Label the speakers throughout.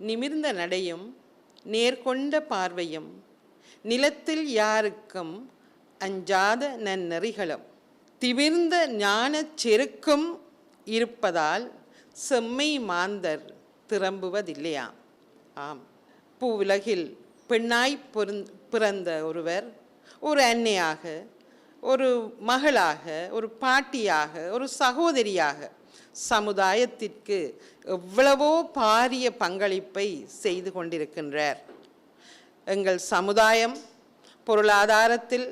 Speaker 1: நிமிர்ந்த நடையும் நேர்கொண்ட பார்வையும் நிலத்தில் யாருக்கும் அஞ்சாத நன்னெறிகளும் திமிர்ந்த ஞானச் செருக்கும் இருப்பதால் செம்மை மாந்தர் திரும்புவதில்லையாம். ஆம், பூவுலகில் பெண்ணாய் பிறந்த ஒருவர் ஒரு அன்னையாக, ஒரு மகளாக, ஒரு பாட்டியாக, ஒரு சகோதரியாக சமுதாயத்திற்கு எவ்வளவோ பாரிய பங்களிப்பை செய்து கொண்டிருக்கின்றார். எங்கள் சமுதாயம் பொருளாதாரத்தில்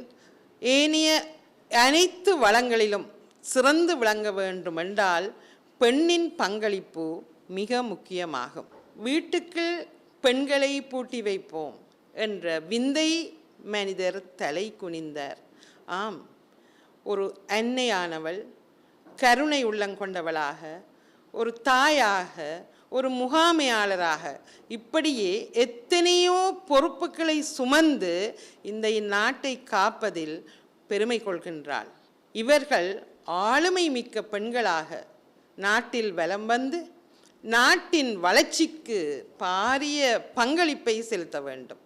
Speaker 1: ஏனைய அனைத்து வளங்களிலும் சிறந்து விளங்க வேண்டுமென்றால் பெண்ணின் பங்களிப்பு மிக முக்கியமாகும். வீட்டுக்கு பெண்களை பூட்டி வைப்போம் என்ற விந்தை மனிதர் தலை குனிந்தார். ஆம், ஒரு அன்னையானவள் கருணை உள்ளங்கொண்டவளாக, ஒரு தாயாக, ஒரு முகாமையாளராக, இப்படியே எத்தனையோ பொறுப்புகளை சுமந்து இந்த நாட்டை காப்பதில் பெருமை கொள்கின்றாள். இவர்கள் ஆளுமை மிக்க பெண்களாக நாட்டில் வலம் வந்து நாட்டின் வளர்ச்சிக்கு பாரிய பங்களிப்பை செலுத்த வேண்டும்.